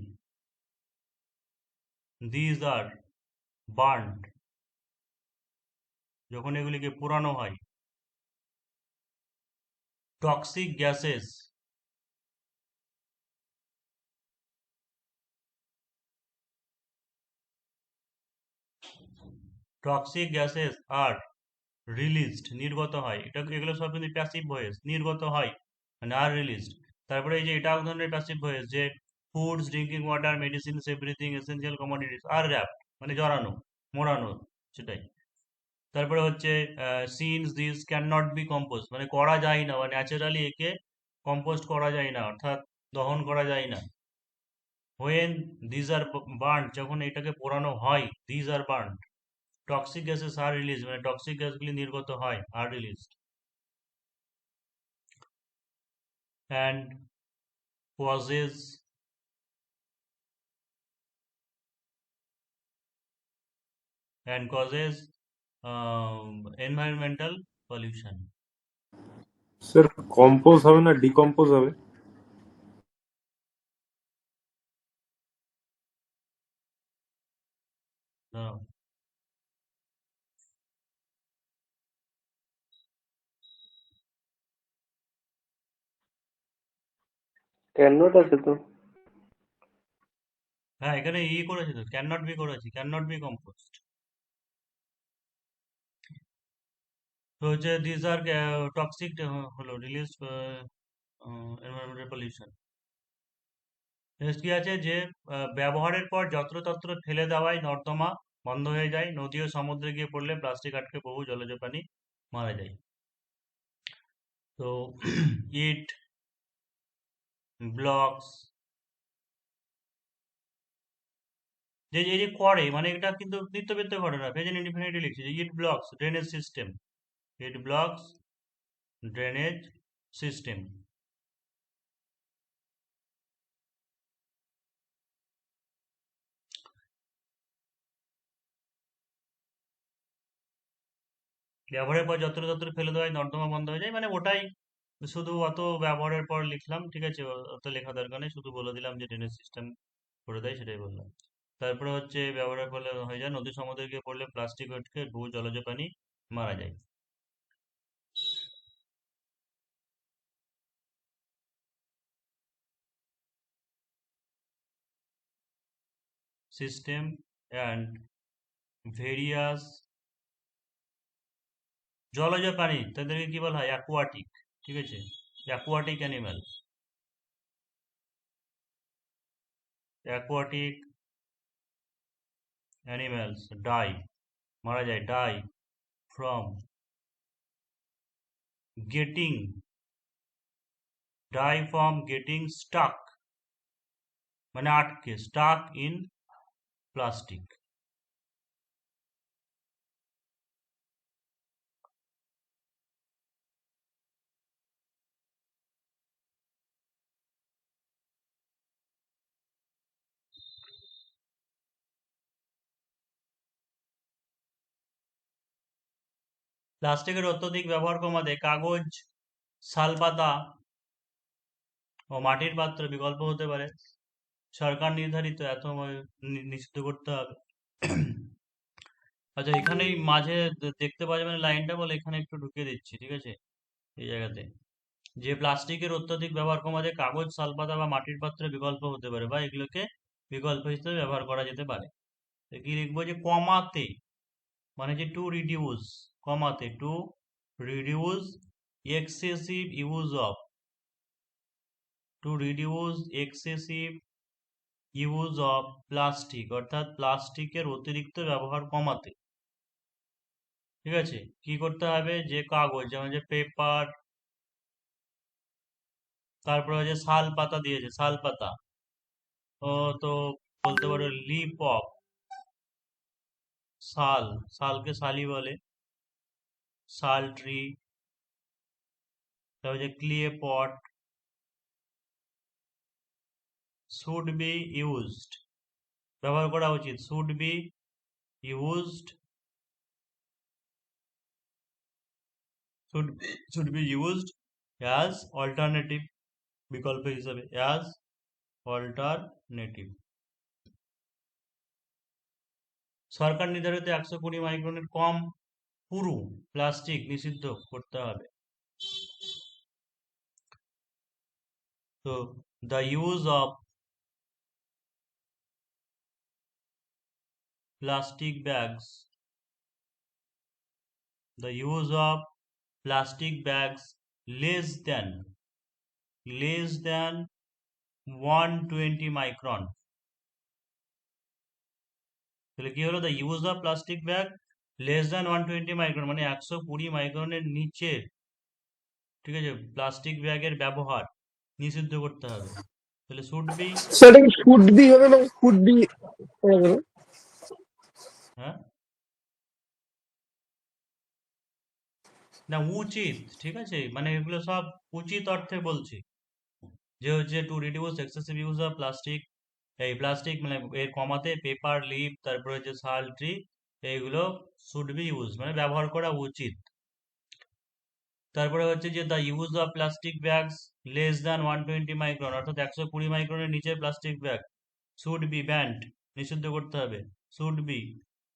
দিজ আর বার্নড, যখন এগুলিকে পোড়ানো হয়, টক্সিক গ্যাসেস আর রিলিজড, নির্গত হয়। এগুলো সব কিন্তু প্যাসিভ ভয়েস, নির্গত হয় মানে আর রিলিজড। তারপরে এই যে এটা এক ধরনের প্যাসিভ ভয়েস, যে foods, drinking water, medicines, everything essential commodities are wrap মানে জড়ানো, মোড়ানো, সেটাই। তারপরে হচ্ছে since this can not be compose, মানে করা যায় না, বা ন্যাচারালি একে কম্পোস্ট করা যায় না, অর্থাৎ দহন করা যায় না। হোয়েন দিজ আর বার্ন, যখন এটাকে পোড়ানো হয়, these are burn, toxic gases are release, মানে টক্সিক গ্যাসগুলি নির্গত হয়, are release, and causes causes environmental pollution. Sir compose হবে না ডিকম্পোজ হবে? No. ক্যান নট আছে তো। হ্যাঁ, এখানে করেছি তো, ক্যান নট বি করেছি, ক্যান নট বি কম্পোস্ট। তো হচ্ছে দিস আর টক্সিক, হলো রিলিজ এনভায়রনমেন্টাল পলিউশন। নেক্সট কি আছে, যে ব্যবহারের পর যত্রতত্র ফেলে দেওয়ায় নর্দমা বন্ধ হয়ে যায়, নদী ও সমুদ্রে গিয়ে পড়লে প্লাস্টিক আটকে বহু জলজ প্রাণী মারা যায়। তো ইট ব্লকস, যে এই যে করে, মানে এটা কিন্তু নিত্যবিত্ত ঘটনা, প্রেজেন্ট ইনডিফিনিটলি লিখছে যে ইট ব্লকস ড্রেনেজ সিস্টেম, ইট ব্লকস ড্রেনেজ সিস্টেম। ব্যবহারের পর যত্র ফেলে দেওয়ায় নর্দমা বন্ধ হয়ে যায়, মানে ওটাই, শুধু অত ব্যবহারের পর লিখলাম, ঠিক আছে, অত লেখা দরকার নেই, শুধু বলে দিলাম যে ড্রেনেজ সিস্টেম করে দেয়, সেটাই বললাম। তারপরে হচ্ছে ব্যবহারের ফলে হয়ে যায়, নদী সমুদ্রে গিয়ে পড়লে প্লাস্টিক আটকে বহু জলজ প্রাণী মারা যায়। সিস্টেম অ্যান্ড ভেরিয়াস জলজ প্রাণী, তাদেরকে কি বলা হয়, অ্যাকুয়াটিক, ঠিক আছে, aquatic animal, aquatic animals die, মারা যায়, die from getting, getting stuck, মানে আটকে, স্টাক ইন প্লাস্টিক। প্লাস্টিকের অত্যধিক ব্যবহার কমাতে কাগজ, শালপাতা ও মাটির পাত্র বিকল্প হতে পারে। সরকার নির্ধারিত এত নিশ্চিত করতে হবে। আচ্ছা, এখানেই মাঝে দেখতে পাওয়া যাবে না লাইনটা, বলে এখানে একটু ঢুকিয়ে দিচ্ছি, ঠিক আছে, এই জায়গাতে, যে প্লাস্টিকের অত্যধিক ব্যবহার কমাতে কাগজ, শালপাতা বা মাটির পাত্র বিকল্প হতে পারে, বা এগুলোকে বিকল্প হিসেবে ব্যবহার করা যেতে পারে। তো কি লিখবো, যে কমাতে, মানে যে টু রিডিউস, কমাতে, to reduce excessive use of, to reduce excessive use of plastic, অর্থাৎ প্লাস্টিকের অতিরিক্ত ব্যবহার কমাতে, ঠিক আছে, কি করতে হবে, যে কাগজ, যেমন যে পেপার, তারপরে যে শাল পাতা দিয়েছে, শাল পাতা, ও তো বলতে পারো লিপ অফ শাল, শালকে শালি বলে, শাল ট্রি, তারপর যে clay pot, should be used, ব্যবহার করা উচিত, should be used, should be used as alternative, বিকল্প হিসাবে, অ্যাজ অল্টারনেটিভ। সরকার নির্ধারিত 120 মাইক্রনের কম পুরু প্লাস্টিক নিষিদ্ধ করতে হবে। তো the use of plastic bags, the use of plastic bags less than 120 micron, তাহলে কি হলো, the use of plastic bag less than 120 micron মানে 120 মাইক্রনের নিচে, ঠিক আছে, প্লাস্টিক ব্যাগের ব্যবহার নিষিদ্ধ করতে হবে। তাহলে শুড বি, সেটা কি শুড বি হবে না কুড বি হবে? হ্যাঁ না উচিত, ঠিক আছে, মানে এগুলো সব উচিত অর্থে বলছি, যে হচ্ছে to reduce excessive use of plastic, এই প্লাস্টিক মানে এর কমাতে পেপার লিপ, তারপরে হচ্ছে শাল ট্রি, এইগুলো শুড বি ইউজ মানে ব্যবহার করা উচিত। তারপরে হচ্ছে যে the use of plastic bags less than 120 micron, অর্থাৎ 120 মাইক্রনের নিচে plastic bag should be banned, নিষিদ্ধ করতে হবে, should be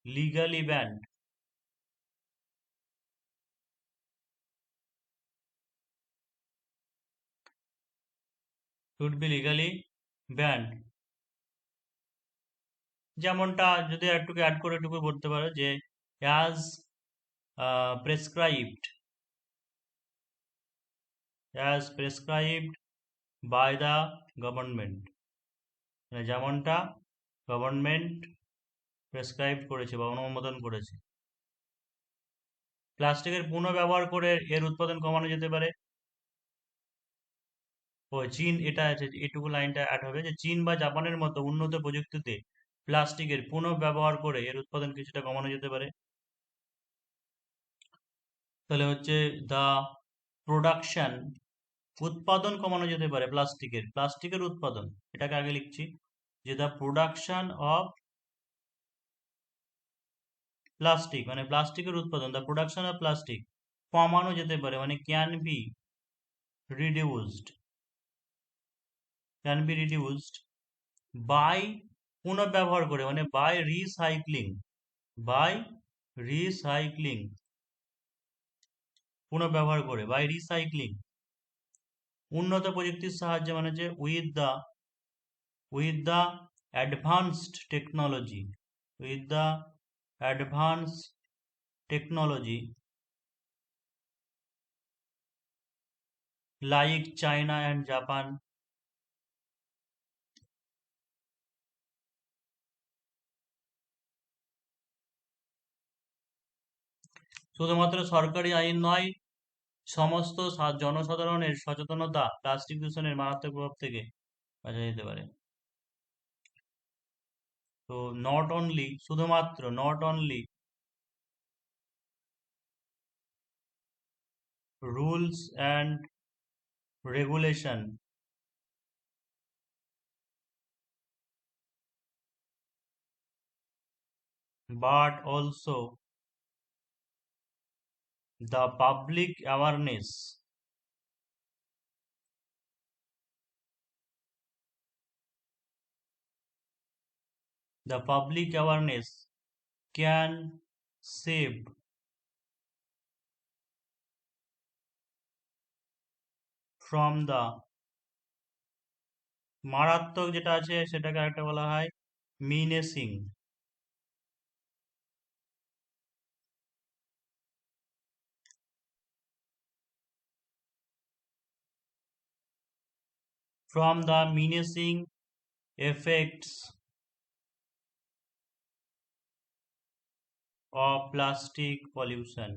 legally banned. Should be legally banned, যেমনটা যদি একটু অ্যাড করে একটু বলতে পারো যে as prescribed, as prescribed by the government, মানে যেমনটা গভর্নমেন্ট প্রেসক্রাইব করেছে বা অনুমোদন করেছে। প্লাস্টিকের পুনর্ব্যবহার করে এর উৎপাদন কমানো যেতে পারে। ও চীন, এটা আছে এটুকু লাইনটা অ্যাড হবে যে চীন বা জাপানের মতো উন্নত প্রযুক্তিতে প্লাস্টিকের পুনর্ব্যবহার করে এর উৎপাদন কিছুটা কমানো যেতে পারে। তাহলে হচ্ছে দা প্রোডাকশন, উৎপাদন কমানো যেতে পারে প্লাস্টিকের, প্লাস্টিকের উৎপাদন, এটাকে আগে লিখছি যে দা প্রোডাকশন অফ প্লাস্টিক মানে প্লাস্টিকের উৎপাদন, দা প্রোডাকশন অফ প্লাস্টিক কমানো যেতে পারে মানে can be reduced, can be reduced by, পুনর্ব্যবহার করে মানে বাই রিসাইক্লিং, বাই রিসাইক্লিং, পুনর্ব্যবহার করে বাই রিসাইক্লিং, উন্নত প্রযুক্তির সাহায্যে মানে যে with the advanced technology, with the advance technology like China and Japan, শুধুমাত্র সরকারি আইন নয়, সমস্ত জনসাধারণের সচেতনতা প্লাস্টিক দূষণের মারাত্মক প্রভাব থেকে বাঁচা যেতে পারে। তো নট অনলি, শুধুমাত্র not only rules and regulation but also the public awareness, the public awareness can save from the, মারাত্মক যেটা আছে সেটাকে একটা বলা হয় menacing, from the menacing effects of plastic pollution।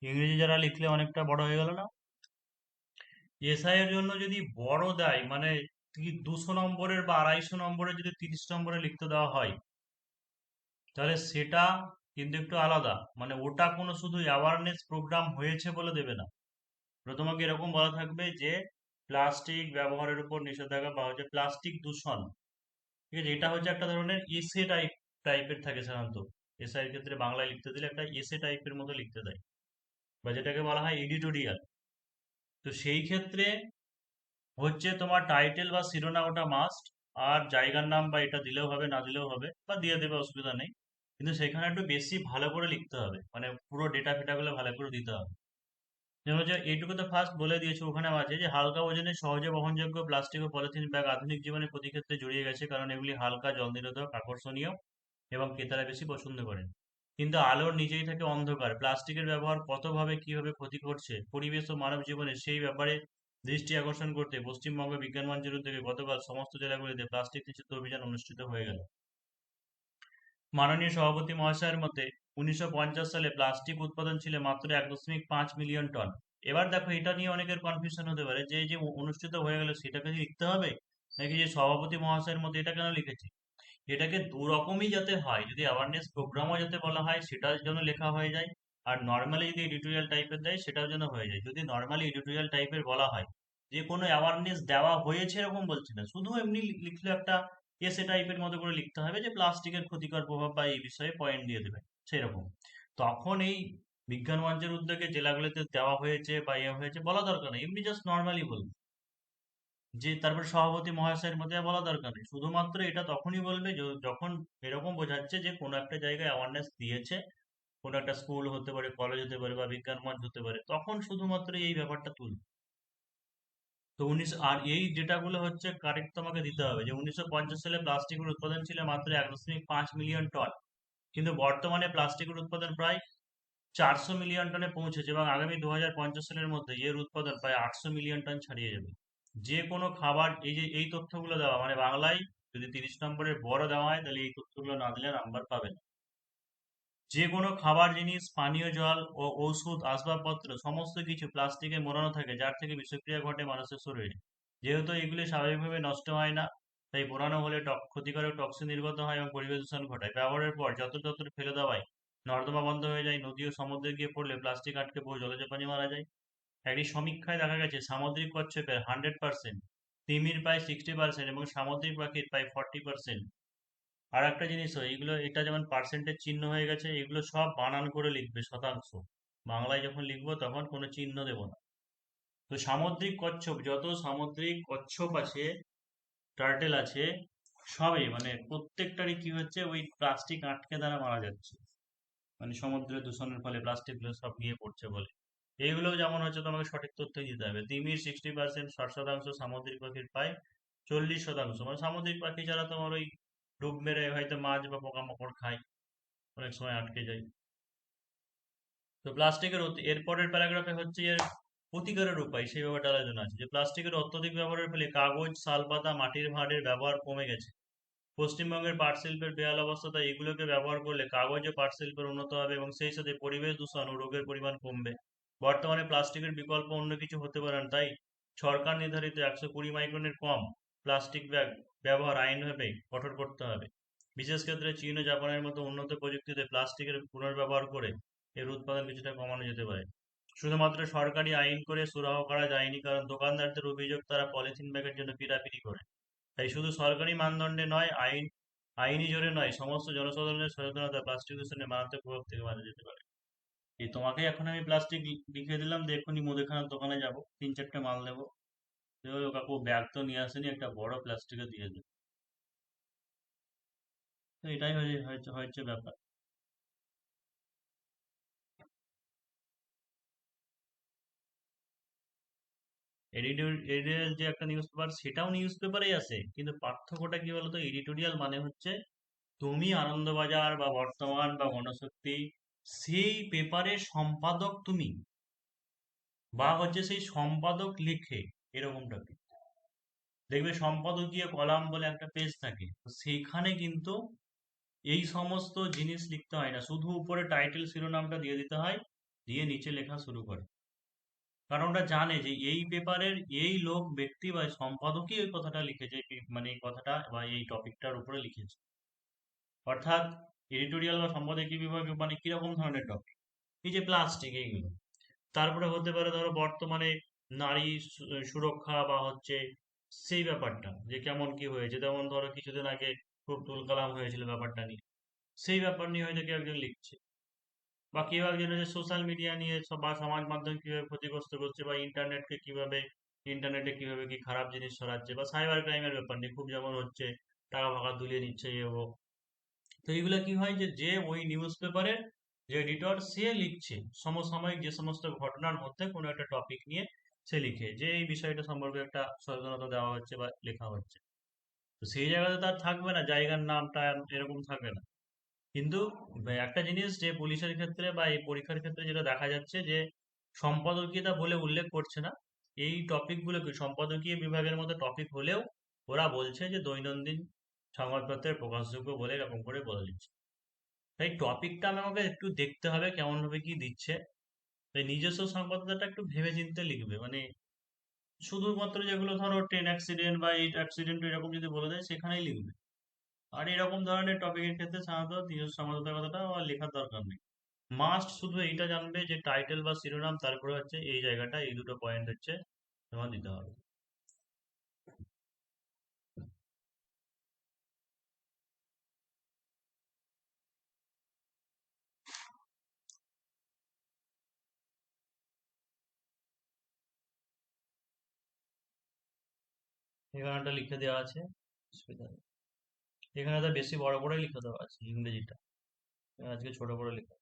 ইংরেজি যারা লিখলে অনেকটা বড় হয়ে গেল না? এসআই এর জন্য যদি বড় দেয় মানে 200 নম্বরের বা 250 নম্বরের যদি 30 নম্বরে লিখতে দেওয়া হয় তাহলে সেটা কিন্তু একটু আলাদা, মানে ওটা কোনো শুধু অ্যাওয়ারনেস প্রোগ্রাম হয়েছে বলে দেবে না, ওটা তোমাকে এরকম বলা থাকবে যে প্লাস্টিক ব্যবহারের উপর নিষেধাজ্ঞা বা হচ্ছে প্লাস্টিক দূষণ, ঠিক আছে, এটা হচ্ছে একটা ধরনের এসে টাইপের থাকে সাধারণত, এসআইয়ের ক্ষেত্রে বাংলায় লিখতে দিলে একটা এসে টাইপের মতো লিখতে দেয়, বা যেটাকে বলা হয় এডিটোরিয়াল। তো সেই ক্ষেত্রে হচ্ছে তোমার টাইটেল বা শিরোনাম ওটা মাস্ট, আর জায়গার নাম বা এটা দিলেও হবে, না দিলেও হবে, বা দিয়ে দেবে, অসুবিধা নেই। কিন্তু সেখানে একটু বেশি ভালো করে লিখতে হবে, মানে পুরো ডেটা ফেটাগুলো ভালো করে দিতে হবে। যেমন হচ্ছে এইটুকু তো ফার্স্ট বলে দিয়েছে, ওখানে আছে যে হালকা ওজনে সহজে বহনযোগ্য প্লাস্টিক ও পলিথিন ব্যাগ আধুনিক জীবনে প্রতি ক্ষেত্রে জড়িয়ে গেছে, কারণ এগুলি হালকা, জল নিরোধক, আকর্ষণীয় এবং ক্রেতারা বেশি পছন্দ করেন। কিন্তু আলোর নিজেই থাকে অন্ধকার, প্লাস্টিকের ব্যবহার কতভাবে কিভাবে ক্ষতি করছে পরিবেশ ও মানব জীবনে সেই ব্যাপারে দৃষ্টি আকর্ষণ করতে পশ্চিমবঙ্গ বিজ্ঞান মঞ্চের উদ্যোগে গতকাল সমস্ত জেলাগুলিতে প্লাস্টিক নিষিদ্ধ অভিযান অনুষ্ঠিত হয়ে গেল। মাননীয় সভাপতি মহাশয়ের মতে 1950 সালে প্লাস্টিক উৎপাদন ছিল মাত্র 1.5 মিলিয়ন টন। এবার দেখো, এটা নিয়ে অনেকের কনফিউশন হতে পারে যে এই যে অনুষ্ঠিত হয়ে গেল সেটাকে কি লিখতে হবে, নাকি যে সভাপতি মহাশয়ের মতে এটা কেন লিখেছি। এটাকে দু রকমই যাতে হয়, যদি অ্যাওয়ারনেস প্রোগ্রামও যাতে বলা হয় সেটার জন্য লেখা হয়ে যায়, আর নর্মালি যদি এডিটোরিয়াল টাইপের দেয় সেটার জন্য হয়ে যায়। যদি নর্মালি এডিটোরিয়াল টাইপের বলা হয়, যে কোনো অ্যাওয়ারনেস দেওয়া হয়েছে এরকম বলছি না, শুধু এমনি লিখলে একটা এসে টাইপের মতো করে লিখতে হবে যে প্লাস্টিকের ক্ষতিকর প্রভাব বা এই বিষয়ে পয়েন্ট দিয়ে দেবে সেরকম। তখন এই বিজ্ঞান মঞ্চের উদ্যোগে জেলাগুলিতে দেওয়া হয়েছে বা ইয়ে হয়েছে বলা দরকার নেই, এমনি জাস্ট নর্মালি বলবে। যে তারপর সভাপতি মহাশয়ের মধ্যে বলা দরকার নেই, শুধুমাত্র এটা তখনই বলবে যখন এরকম বোঝাচ্ছে যে কোনো একটা জায়গায় অ্যাওয়ারনেস দিয়েছে, কোনো একটা স্কুল হতে পারে, কলেজ হতে পারে, বা বিজ্ঞান মঞ্চ হতে পারে, তখন শুধুমাত্র এই ব্যাপারটা তুলবে। তো আর এই ডেটাগুলো হচ্ছে কারেক্ট তোমাকে দিতে হবে, যে 1950 সালে প্লাস্টিকের উৎপাদন ছিল মাত্র 1.5 মিলিয়ন টন, কিন্তু বর্তমানে প্লাস্টিকের উৎপাদন প্রায় 400 মিলিয়ন টনে পৌঁছেছে, এবং আগামী 2050 সালের মধ্যে এর উৎপাদন প্রায় 800 মিলিয়ন টন ছাড়িয়ে যাবে। যে কোনো খাবার, এই যে এই তথ্যগুলো দেওয়া, মানে বাংলায় যদি 30 নম্বরের বড় দেওয়া হয় তাহলে এই তথ্যগুলো না দিলে নাম্বার পাবে না। যে কোনো খাবার জিনিস, পানীয় জল ও ওষুধ, আসবাবপত্র সমস্ত কিছু প্লাস্টিকে মোড়ানো থাকে, যার থেকে বিষক্রিয়া ঘটে মানুষের শরীরে। যেহেতু এগুলি স্বাভাবিকভাবে নষ্ট হয় না, তাই পোড়ানো হলে ক্ষতিকারক টক্সিন নির্গত হয় এবং পরিবেশ দূষণ ঘটায়। ব্যবহারের পর যত্র ফেলে দেওয়ায় নর্দমা বন্ধ হয়ে যায়, নদী ও সমুদ্রে গিয়ে পড়লে প্লাস্টিক আটকে পড়ে জলজ প্রাণী মারা যায়। একটি সমীক্ষায় দেখা গেছে সামুদ্রিক কচ্ছপের 100%, তিমির প্রায় 60% এবং সামুদ্রিক পাখির প্রায় 40%। আর একটা জিনিস হয়, এগুলো এটা যেমন পার্সেন্টেজ চিহ্ন হয়ে গেছে, এগুলো সব বানান করে লিখবে শতাংশ। বাংলায় যখন লিখবো তখন কোনো চিহ্ন দেব না। তো সামুদ্রিক কচ্ছপ, যত সামুদ্রিক কচ্ছপ আছে, টার্টেল আছে, সবই মানে প্রত্যেকটারই কি হচ্ছে, ওই প্লাস্টিক আটকে দ্বারা মারা যাচ্ছে, মানে সমুদ্রের দূষণের ফলে প্লাস্টিক গুলো সব গিয়ে পড়ছে বলে। এইগুলো যেমন হচ্ছে তোমাকে সঠিক তথ্য দিতে হবে। তিমির 60%, 60%, সামুদ্রিক পাখির প্রায় 40%, মানে সামুদ্রিক পাখি যারা তোমার ওই ডুব মেরে হয়তো মাছ বা পোকামাকড় খায়, অনেক সময় আটকে যায়। তো প্লাস্টিকের এরপরের প্যারাগ্রাফে হচ্ছে এর প্রতিকারের উপায়, সেই ব্যাপারটা আলোচনা আছে, যে প্লাস্টিকের অত্যধিক ব্যবহারের ফলে কাগজ, শালপাতা, মাটির ভাঁড়ের ব্যবহার কমে গেছে। পশ্চিমবঙ্গের পাট শিল্পের বেহাল অবস্থা, তাই এগুলোকে ব্যবহার করলে কাগজ ও পাট শিল্পের উন্নত হবে এবং সেই সাথে পরিবেশ দূষণ ও রোগের পরিমাণ কমবে। বর্তমানে প্লাস্টিকের বিকল্প অন্য কিছু হতে পারে না, তাই সরকার নির্ধারিত 120 মাইক্রনের কম প্লাস্টিক ব্যাগ ব্যবহার আইনভাবে কঠোর করতে হবে। বিশেষ ক্ষেত্রে চীন ও জাপানের মতো উন্নত প্রযুক্তিতে প্লাস্টিকের পুনর্ব্যবহার করে এর উৎপাদন কিছুটা কমানো যেতে পারে। শুধুমাত্র সরকারি আইন করে সুরাহা করা যায়নি, কারণ দোকানদারদের অভিযোগ তারা পলিথিন ব্যাগের জন্য পিটাপিটি করে। তাই শুধু সরকারি মানদণ্ডে নয়, আইনি জোরে নয়, সমস্ত জনসাধারণের সচেতনতা প্লাস্টিক দূষণের মারাত্মক প্রভাব থেকে বাঁচা যেতে পারে। এই তোমাকে এখন আমি প্লাস্টিক লিখে দিলাম, যে এক্ষুনি মুদিখানার দোকানে যাবো, 3-4টে মাল নেবো, তো কাকু ব্যাগ তো নিয়ে আসেনি, একটা বড় প্লাস্টিকে দিয়ে দেবে। তো এটাই হয়েছে হয়েছে ব্যাপার। এডিটোরিয়াল যে একটা নিউজ পেপার, সেটাও নিউজ পেপারেই আছে, কিন্তু পার্থক্যটা কি বলতো, এডিটোরিয়াল মানে হচ্ছে তুমি আনন্দবাজার বা বর্তমান বা গণশক্তি, সেই পেপারের সম্পাদক তুমি, বা হচ্ছে সেই সম্পাদক লিখে, এরকম টপিক। দেখবে সম্পাদকীয় কলাম বলে একটা পেজ থাকে, তো সেইখানে কিন্তু এই সমস্ত জিনিস লিখতে হয় না, শুধু উপরে টাইটেল শিরোনামটা দিয়ে দিতে হয়, দিয়ে নিচে লেখা শুরু করে। কারণ ওরা জানে যে এই পেপারের এই লোক ব্যক্তি বা সম্পাদকই ওই কথাটা লিখেছে, মানে এই কথাটা বা এই টপিকটার উপরে লিখেছে। অর্থাৎ এডিটোরিয়াল বা সম্পাদকীয় বিভাগে মানে কিরকম ধরনের টপিক, এই যে প্লাস্টিক এইগুলো। তারপরে হতে পারে ধরো বর্তমানে নারী সুরক্ষা, বা হচ্ছে সেই ব্যাপারটা যে কেমন কি হয়েছে, যেমন ধরো কিছুদিন আগে খুব তুলকালাম হয়েছিল ব্যাপারটা নিয়ে। সেই ব্যাপার নিয়ে হয়তো কেউ একজন লিখছে, বা কেউ একজন হচ্ছে সোশ্যাল মিডিয়া নিয়ে বা সমাজ মাধ্যম কিভাবে ক্ষতিগ্রস্ত করছে, বা ইন্টারনেটকে কিভাবে, ইন্টারনেটে কিভাবে কি খারাপ জিনিস ছড়াচ্ছে, বা সাইবার ক্রাইমের ব্যাপার নিয়ে খুব যেমন হচ্ছে, টাকা ফাকা তুলিয়ে নিচ্ছে তো এইগুলো কি হয় যে যে ওই নিউজ পেপারের যে এডিটর সে লিখছে সমসাময়িক যে সমস্ত ঘটনার মধ্যে কোনো একটা টপিক নিয়ে সে লিখে যে এই বিষয়টা সম্পর্কে একটা সচেতনতা দেওয়া হচ্ছে বা লেখা হচ্ছে। তো সেই জায়গাতে তার থাকবে না জায়গার নামটা, এরকম থাকবে না। কিন্তু একটা জিনিস যে পুলিশের ক্ষেত্রে বা এই পরীক্ষার ক্ষেত্রে যেটা দেখা যাচ্ছে যে সম্পাদকীয়তা বলে উল্লেখ করছে না, এই টপিকগুলোকে সম্পাদকীয় বিভাগের মধ্যে টপিক হলেও ওরা বলছে যে দৈনন্দিন সংবাদপত্রের প্রকাশযোগ্য বলে এরকম করে বলে দিচ্ছে। তাই টপিকটা আমাকে একটু দেখতে হবে কেমন ভাবে কি দিচ্ছে। তাই নিজস্ব সংবাদদাতা একটু ভেবে চিন্তে লিখবে, মানে শুধুমাত্র যেগুলো ধরো ট্রেন অ্যাক্সিডেন্ট বা এই অ্যাক্সিডেন্ট এরকম যদি বলে দেয় সেখানেই লিখবে। আর এরকম ধরনের টপিকের ক্ষেত্রে সাধারণত নিজস্ব সংবাদদাতার কথাটা আর লেখার দরকার নেই। মাস্ট শুধু এইটা জানবে যে টাইটেল বা শিরোনাম, তারপরে হচ্ছে এই জায়গাটা, এই দুটো পয়েন্ট হচ্ছে তোমার দিতে হবে। এখানেটা লিখে দেওয়া আছে, অসুবিধা নেই। এখানে তো বেশি বড় করে লিখে দেওয়া আছে ইংরেজিটা, আজকে ছোট করে লেখা